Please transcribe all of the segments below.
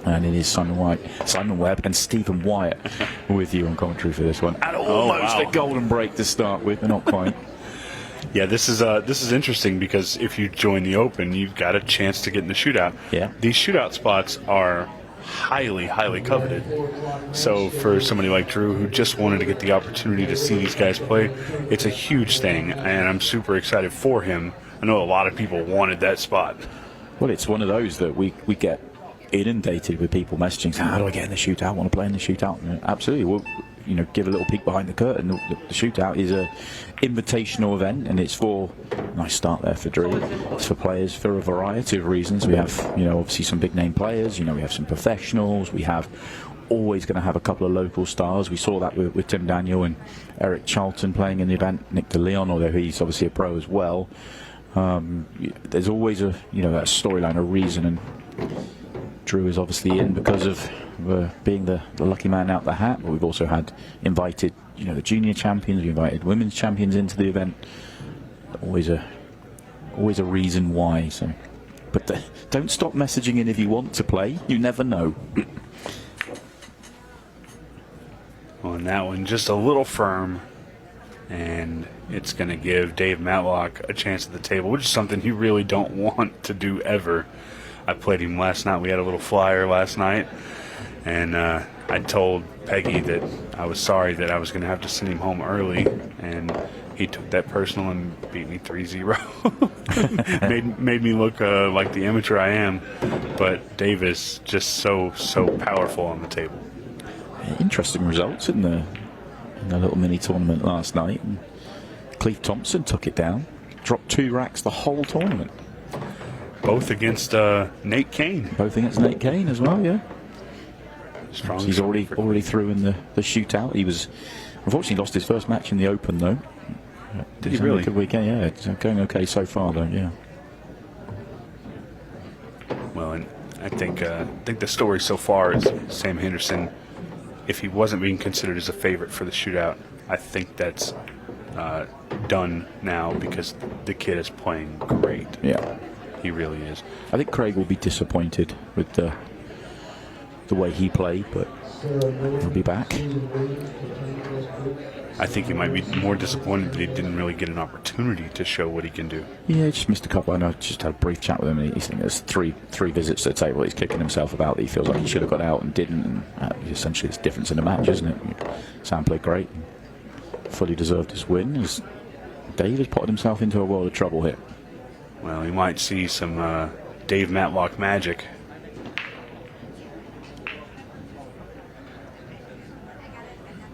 And it is Simon Webb and Stephen Wyatt with you on commentary for this one. And almost a golden break to start with, but not quite. Yeah, this is interesting because if you join the Open, you've got a chance to get in the shootout. Yeah. These shootout spots are highly, highly coveted. So for somebody like Drew who just wanted to get the opportunity to see these guys play, it's a huge thing, and I'm super excited for him. I know a lot of people wanted that spot. Well, it's one of those that we get inundated with people messaging, saying, how do I get in the shootout? I want to play in the shootout. And absolutely. We'll give a little peek behind the curtain. The shootout is a invitational event, and it's for, nice start there for Drew, it's for players for a variety of reasons. We have, obviously some big name players, we have some professionals, we have always going to have a couple of local stars. We saw that with Tim Daniel and Eric Charlton playing in the event, Nick DeLeon, although he's obviously a pro as well. There's always a that storyline, a reason, and Drew is obviously in because of being the lucky man out the hat, but we've also had invited the junior champions, we invited women's champions into the event. Always a reason why. So, but don't stop messaging in if you want to play. You never know. On that one, just a little firm, and it's going to give Dave Matlock a chance at the table, which is something you really don't want to do ever. I played him last night. We had a little flyer last night, and I told Peggy that I was sorry that I was going to have to send him home early, and he took that personal and beat me 3-0. made me look like the amateur I am, but Dave is just so powerful on the table. Interesting results in the little mini tournament last night. And Cleve Thompson took it down, dropped 2 racks the whole tournament. Both against Nate Kane. Both against Nate Kane as well, yeah. Strong. He's already through in the shootout. He was unfortunately lost his first match in the Open though. Did he really? A good weekend, yeah. It's going okay so far though, yeah. Well, and I think the story so far is Sam Henderson. If he wasn't being considered as a favorite for the shootout, I think that's done now because the kid is playing great. Yeah. He really is. I think Craig will be disappointed with the way he played, but he'll be back. I think he might be more disappointed that he didn't really get an opportunity to show what he can do. Yeah, he just missed a couple. I know, just had a brief chat with him, and he's thinking there's three visits to the table. He's kicking himself about that he feels like he should have got out and didn't. And essentially, it's difference in the match, isn't it? Sam played great, fully deserved his win. As Dave has potted himself into a world of trouble here. Well, he might see some Dave Matlock magic.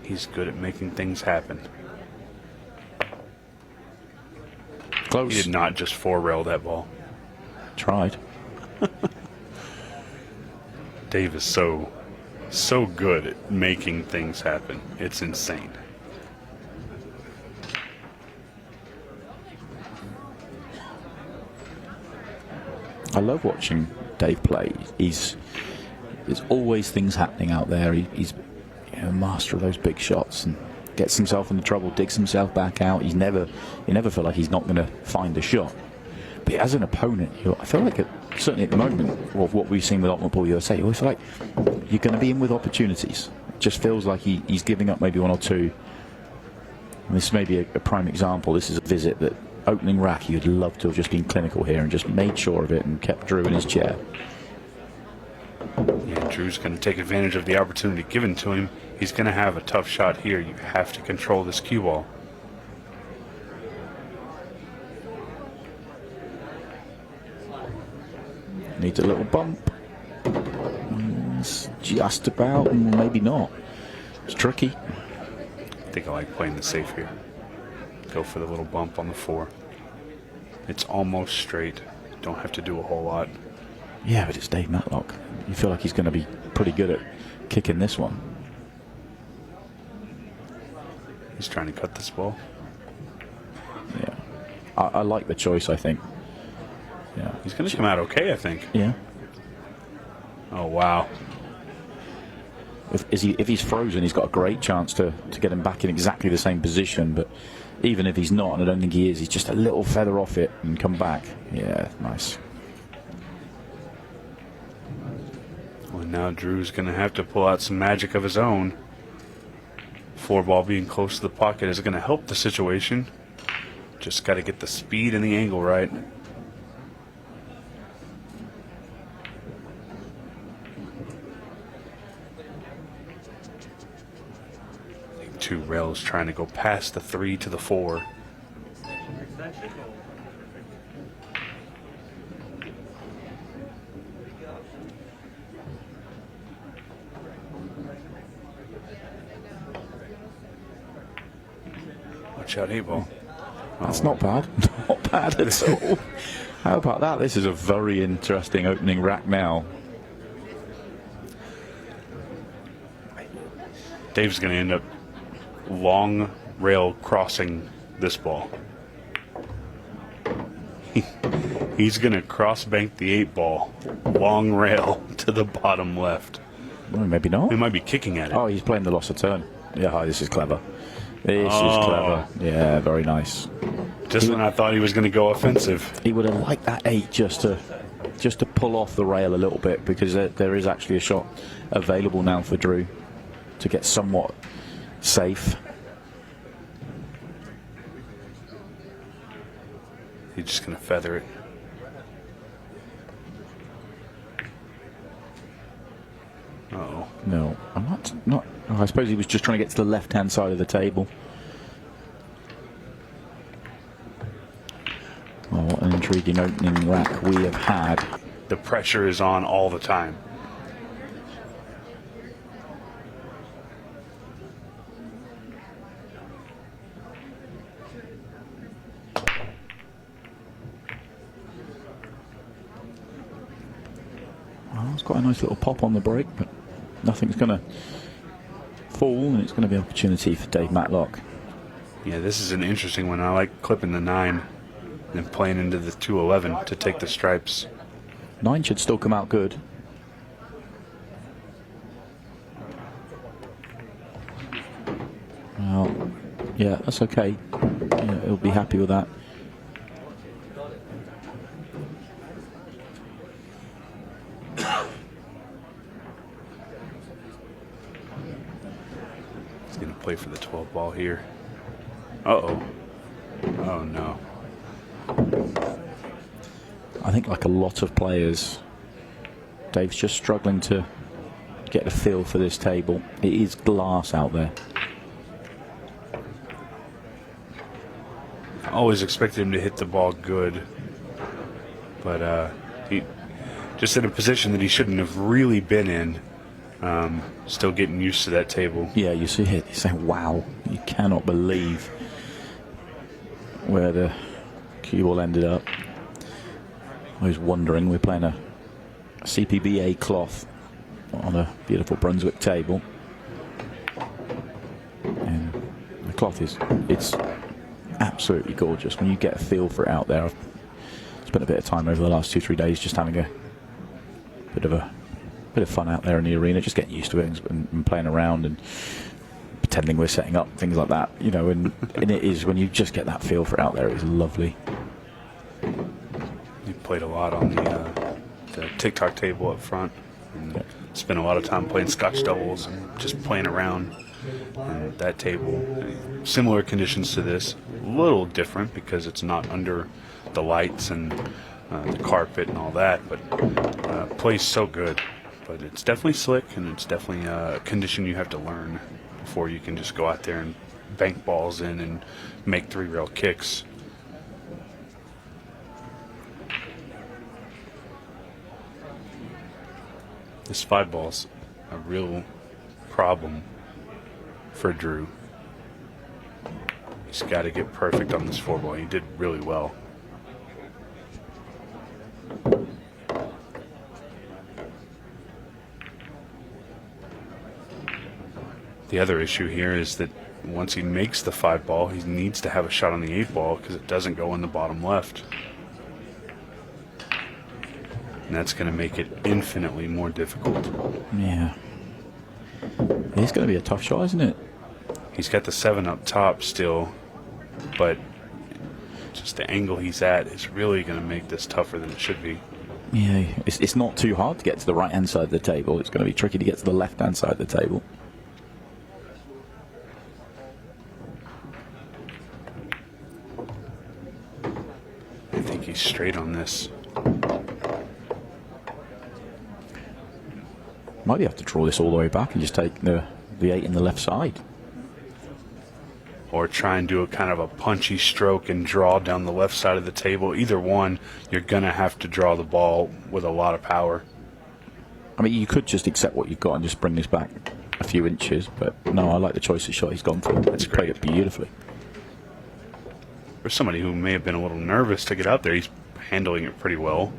He's good at making things happen. Close. He did not just 4-rail that ball. Tried. Dave is so good at making things happen. It's insane. I love watching Dave play. There's always things happening out there. He's a master of those big shots and gets himself into trouble, digs himself back out. You never feel like he's not going to find a shot. But as an opponent, I feel like certainly at the moment of what we've seen with Ultimate Pool USA, you always feel like you're going to be in with opportunities. It just feels like he's giving up maybe one or two. And this may be a prime example. This is a visit that opening rack, he would love to have just been clinical here and just made sure of it and kept Drew in his chair. Yeah, Drew's going to take advantage of the opportunity given to him. He's going to have a tough shot here. You have to control this cue ball. Needs a little bump. It's just about, maybe not. It's tricky. I think I like playing the safe here. Go for the little bump on the 4. It's almost straight. Don't have to do a whole lot. Yeah, but it's Dave Matlock. You feel like he's going to be pretty good at kicking this one. He's trying to cut this ball. Yeah. I like the choice, I think. Yeah. He's going to come out okay, I think. Yeah. Oh, wow. If he's frozen, he's got a great chance to get him back in exactly the same position, but even if he's not, and I don't think he is, he's just a little feather off it and come back. Yeah, nice. Well, now Drew's going to have to pull out some magic of his own. 4-ball being close to the pocket is going to help the situation. Just got to get the speed and the angle right. I think 2 rails trying to go past the 3 to the 4. Watch out, 8-ball. That's not bad. Not bad at all. How about that? This is a very interesting opening rack now. Dave's going to end up long rail crossing this ball. He's going to cross bank the 8-ball, long rail to the bottom left. Well, maybe not. He might be kicking at it. Oh, he's playing the loss of turn. Yeah, hi, this is clever. This is clever. Yeah, very nice. Just when I thought he was going to go offensive. He would have liked that 8 just to pull off the rail a little bit, because there is actually a shot available now for Drew to get somewhat safe. He's just going to feather it. Uh-oh. No, I'm not. Oh, I suppose he was just trying to get to the left-hand side of the table. Oh, what an intriguing opening rack we have had. The pressure is on all the time. Well, it's quite a nice little pop on the break, but nothing's going to fall, and it's going to be an opportunity for Dave Matlock. Yeah, this is an interesting one. I like clipping the 9 and playing into the 211 to take the stripes. 9 should still come out good. Well, yeah, that's okay. Yeah, he'll be happy with that. He's going to play for the 12 ball here. Uh-oh. Oh, no. I think, like a lot of players, Dave's just struggling to get a feel for this table. It is glass out there. I always expected him to hit the ball good, but he just in a position that he shouldn't have really been in. Still getting used to that table. Yeah, you see it. You say, wow, you cannot believe where the cue ball ended up. I was wondering, we're playing a CPBA cloth on a beautiful Brunswick table, and the cloth it's absolutely gorgeous. When you get a feel for it out there, I've spent a bit of time over the last 2-3 days just having a bit of fun out there in the arena, just getting used to it and playing around and pretending we're setting up, things like that, you know. And it is, when you just get that feel for it out there, it's lovely. He played a lot on the Tkacik table up front, and spent a lot of time playing Scotch doubles and just playing around. And that table, similar conditions to this, a little different because it's not under the lights and the carpet and all that, but plays so good. But it's definitely slick, and it's definitely a condition you have to learn before you can just go out there and bank balls in and make 3-rail kicks. This 5-ball's a real problem for Drew. He's got to get perfect on this 4-ball. He did really well. The other issue here is that once he makes the 5-ball, he needs to have a shot on the 8-ball because it doesn't go in the bottom left. And that's going to make it infinitely more difficult. Yeah. It's going to be a tough shot, isn't it? He's got the 7 up top still, but just the angle he's at is really going to make this tougher than it should be. Yeah, it's not too hard to get to the right-hand side of the table. It's going to be tricky to get to the left-hand side of the table. I think he's straight on this. Might have to draw this all the way back and just take the 8 in the left side. Or try and do a kind of a punchy stroke and draw down the left side of the table. Either one, you're going to have to draw the ball with a lot of power. I mean, you could just accept what you've got and just bring this back a few inches, but no, I like the choice of shot he's gone for. He's played it beautifully. For somebody who may have been a little nervous to get out there, he's handling it pretty well.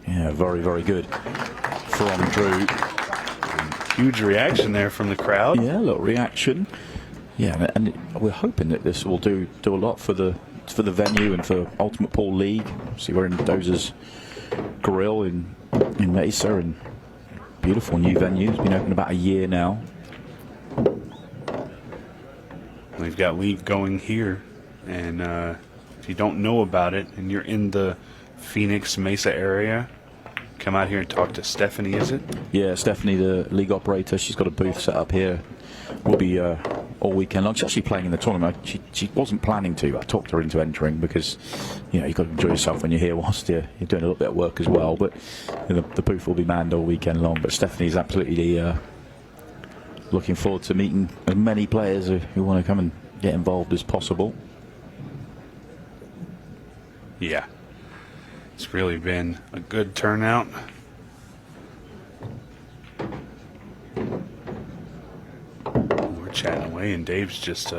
Yeah, very, very good from Drew. Huge reaction there from the crowd. Yeah, a little reaction. Yeah, and we're hoping that this will do a lot for the venue and for Ultimate Pool League. See, we're in Dozer's Grill in Mesa, and beautiful new venue. It's been open about a year now. We've got league going here, and if you don't know about it and you're in the Phoenix Mesa area, come out here and talk to Stephanie, is it? Yeah, Stephanie, the league operator. She's got a booth set up here. We'll be all weekend long. She's actually playing in the tournament. She wasn't planning to. I talked her into entering because, you know, you've got to enjoy yourself when you're here whilst you're doing a little bit of work as well. But you know, the booth will be manned all weekend long. But Stephanie's absolutely looking forward to meeting as many players who want to come and get involved as possible. Yeah. It's really been a good turnout. We're chatting away, and Dave's just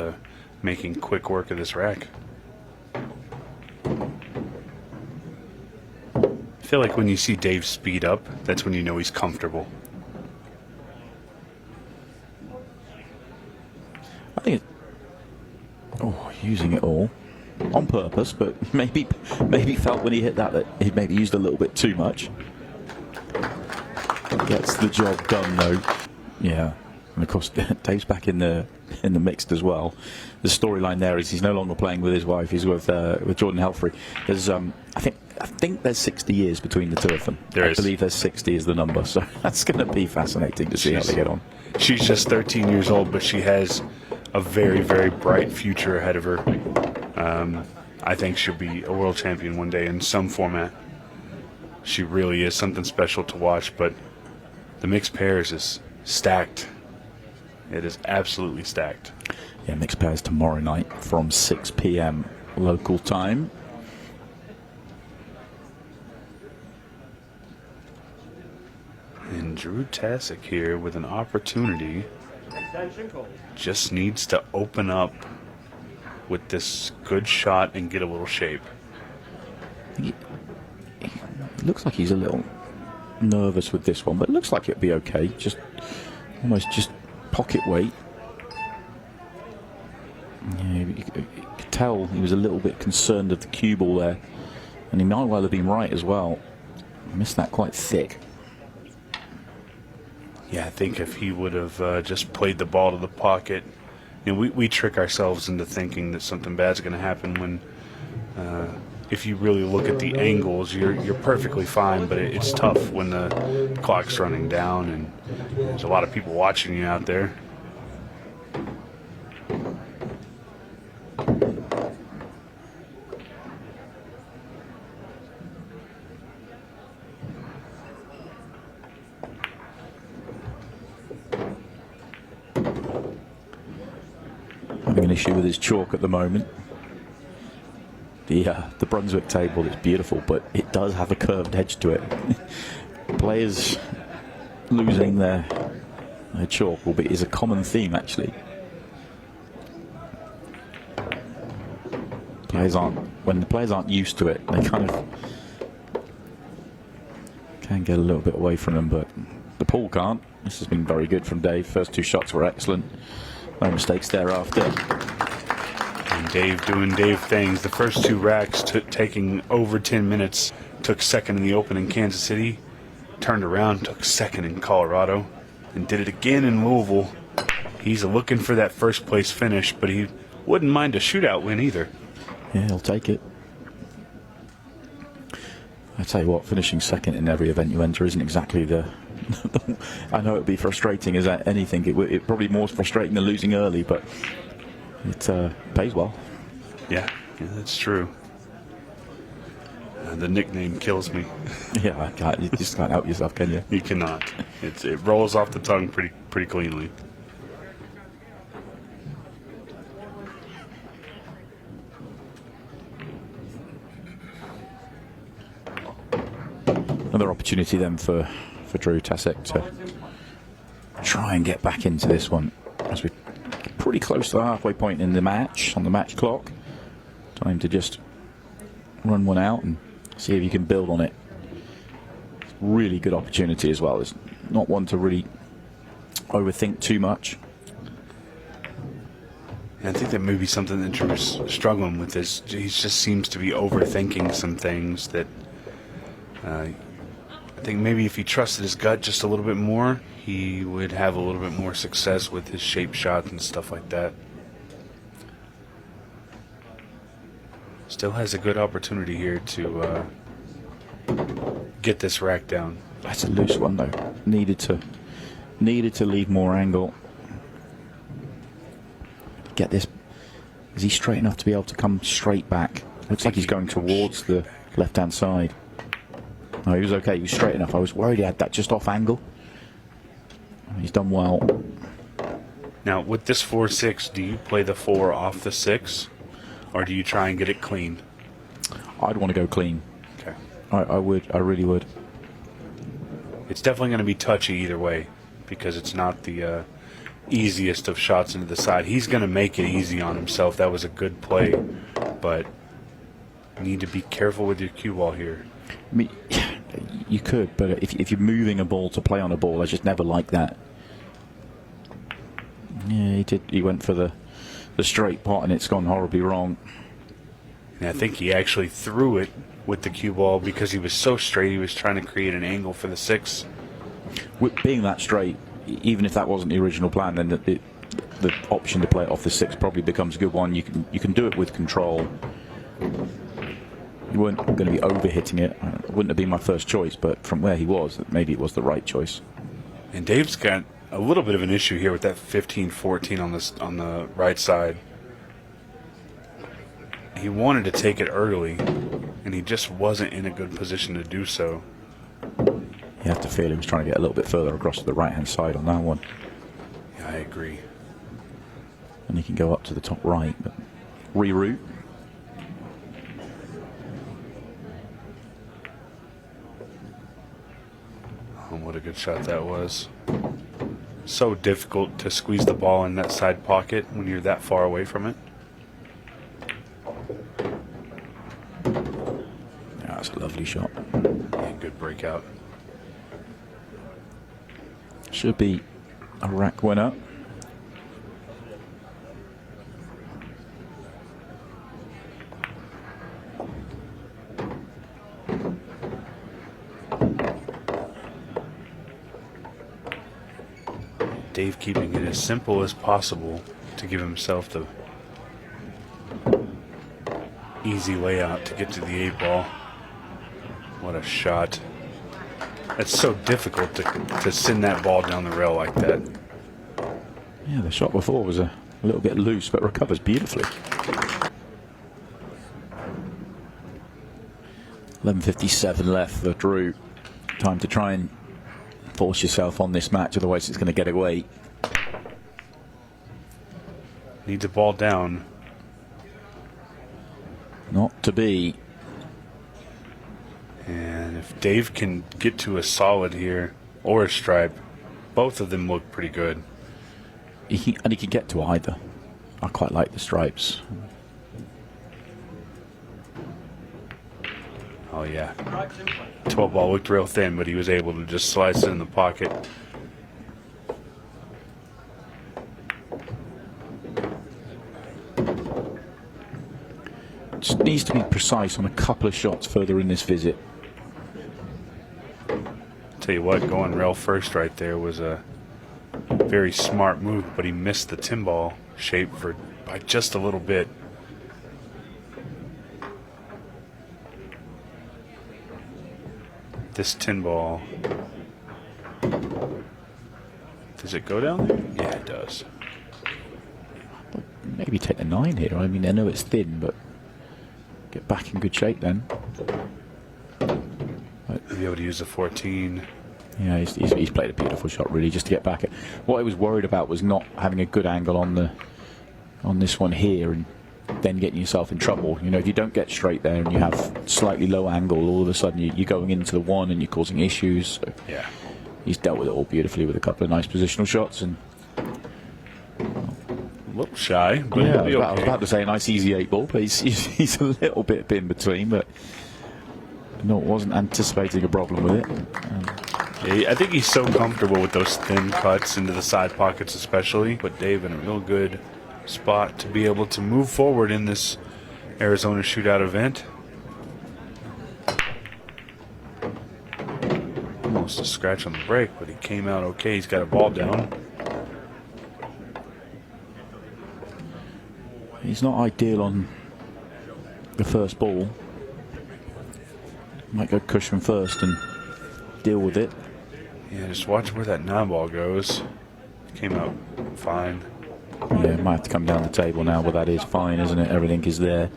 making quick work of this rack. I feel like when you see Dave speed up, that's when you know he's comfortable. I think using it all on purpose, but maybe felt when he hit that he maybe used a little bit too much. Gets the job done though. Yeah, and of course Dave's back in the mix as well. The storyline there is he's no longer playing with his wife. He's with Jordan Helfrey. There's I think there's 60 years between the two of them. I believe there's 60 is the number, so that's going to be fascinating to see how they get on. She's just 13 years old, but she has a very, very bright future ahead of her. I think she'll be a world champion one day in some format. She really is something special to watch, but the mixed pairs is stacked. It is absolutely stacked. Yeah, mixed pairs tomorrow night from 6 p.m. local time. And Drew Tkacik here with an opportunity. Just needs to open up with this good shot and get a little shape. He looks like he's a little nervous with this one, but it looks like it'll be okay. Just almost just pocket weight. Yeah, you could tell he was a little bit concerned of the cue ball there, and he might well have been right as well. Missed that quite thick. Yeah, I think if he would have just played the ball to the pocket, you know, we trick ourselves into thinking that something bad's going to happen when, if you really look at the angles, you're perfectly fine. But it's tough when the clock's running down and there's a lot of people watching you out there. Having an issue with his chalk at the moment. The Brunswick table is beautiful, but it does have a curved edge to it. Players losing their chalk is a common theme actually. When the players aren't used to it, they kind of can get a little bit away from them, but the pool can't. This has been very good from Dave. First two shots were excellent. No mistakes thereafter. And Dave doing Dave things. The first two racks taking over 10 minutes. Took second in the Open in Kansas City. Turned around, took second in Colorado. And did it again in Louisville. He's looking for that first place finish, but he wouldn't mind a shootout win either. Yeah, he'll take it. I tell you what, finishing second in every event you enter isn't exactly the... I know it'd be frustrating as anything. It probably more frustrating than losing early, but it pays well. Yeah, that's true. The nickname kills me. Yeah, you just can't help yourself, can you? You cannot. It rolls off the tongue pretty cleanly. Another opportunity then for Drew Tkacik to try and get back into this one, as we're pretty close to the halfway point in the match, on the match clock. Time to just run one out and see if you can build on it. Really good opportunity as well. It's not one to really overthink too much. I think that may be something that Drew's struggling with. Is he just seems to be overthinking some things that I think maybe if he trusted his gut just a little bit more, he would have a little bit more success with his shape shots and stuff like that. Still has a good opportunity here to get this rack down. That's a loose one though. Needed to leave more angle. Get this. Is he straight enough to be able to come straight back? Looks like he's going towards the left-hand side. No, he was okay. He was straight enough. I was worried he had that just off angle. He's done well. Now, with this 4-6, do you play the 4 off the 6? Or do you try and get it clean? I'd want to go clean. Okay. I would. I really would. It's definitely going to be touchy either way, because it's not the easiest of shots into the side. He's going to make it easy on himself. That was a good play, but you need to be careful with your cue ball here. I mean, you could, but if you're moving a ball to play on a ball, I just never like that. Yeah, he did. He went for the straight pot, and it's gone horribly wrong. And I think he actually threw it with the cue ball because he was so straight. He was trying to create an angle for the 6. With being that straight, even if that wasn't the original plan, then the option to play it off the 6 probably becomes a good one. You can do it with control. You weren't going to be over-hitting it. It wouldn't have been my first choice, but from where he was, maybe it was the right choice. And Dave's got a little bit of an issue here with that 15-14 on the right side. He wanted to take it early, and he just wasn't in a good position to do so. You have to feel he was trying to get a little bit further across to the right-hand side on that one. Yeah, I agree. And he can go up to the top right, but reroute. Oh, what a good shot that was. So difficult to squeeze the ball in that side pocket when you're that far away from it. Yeah, that's a lovely shot. Yeah, good breakout. Should be a rack winner. Dave keeping it as simple as possible to give himself the easy way out to get to the 8 ball. What a shot. That's so difficult to send that ball down the rail like that. Yeah, the shot before was a little bit loose, but recovers beautifully. 11:57 left for Drew. Time to try and force yourself on this match, otherwise it's going to get away. Needs a ball down. Not to be. And if Dave can get to a solid here, or a stripe, both of them look pretty good. He can get to either. I quite like the stripes. Oh yeah. 12 ball looked real thin, but he was able to just slice it in the pocket. Just needs to be precise on a couple of shots further in this visit. Tell you what, going rail first right there was a very smart move, but he missed the tin ball shape by just a little bit. This tin ball, does it go down there? Yeah, it does. Maybe take the 9 here. I mean, I know it's thin, but get back in good shape then. Be able to use the 14. Yeah, he's played a beautiful shot, really, just to get back. What I was worried about was not having a good angle on this one here, and then getting yourself in trouble. You know, if you don't get straight there and you have slightly low angle, all of a sudden you're going into the 1 and you're causing issues. So yeah, he's dealt with it all beautifully with a couple of nice positional shots. And a little shy, but yeah, I was about to say a nice easy 8 ball, but he's a little bit in between, but no, wasn't anticipating a problem with it. Yeah, I think he's so comfortable with those thin cuts into the side pockets especially. But Dave in a real good spot to be able to move forward in this Arizona Shootout event. Almost a scratch on the break, but he came out okay. He's got a ball down. He's not ideal on the first ball. Might go cushion first and deal with it. Yeah, just watch where that 9 ball goes. Came out fine. Yeah, might have to come down the table now, but that is fine, isn't it? Everything is there.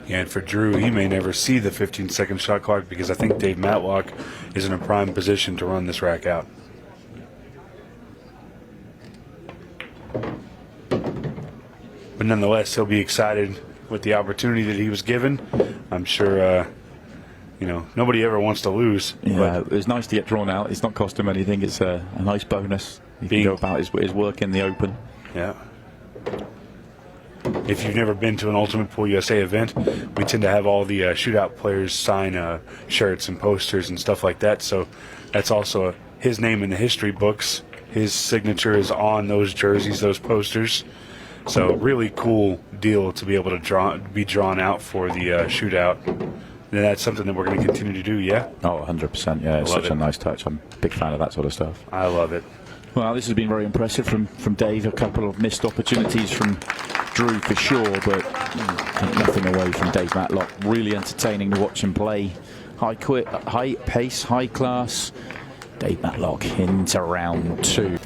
Yeah, and for Drew, he may never see the 15-second shot clock because I think Dave Matlock is in a prime position to run this rack out. But nonetheless, he'll be excited with the opportunity that he was given. I'm sure, you know, nobody ever wants to lose. Yeah, it was nice to get drawn out. It's not cost him anything. It's a nice bonus. He can go about his work in the open. Yeah. If you've never been to an Ultimate Pool USA event, we tend to have all the Shootout players sign shirts and posters and stuff like that. So that's also his name in the history books. His signature is on those jerseys, those posters. So really cool deal to be able to be drawn out for the Shootout. And that's something that we're going to continue to do, yeah? Oh, 100%, yeah. It's such a nice touch. I'm a big fan of that sort of stuff. I love it. Well, this has been very impressive from Dave. A couple of missed opportunities from Drew for sure, but nothing away from Dave Matlock. Really entertaining to watch him play. High pace, high class. Dave Matlock into round 2.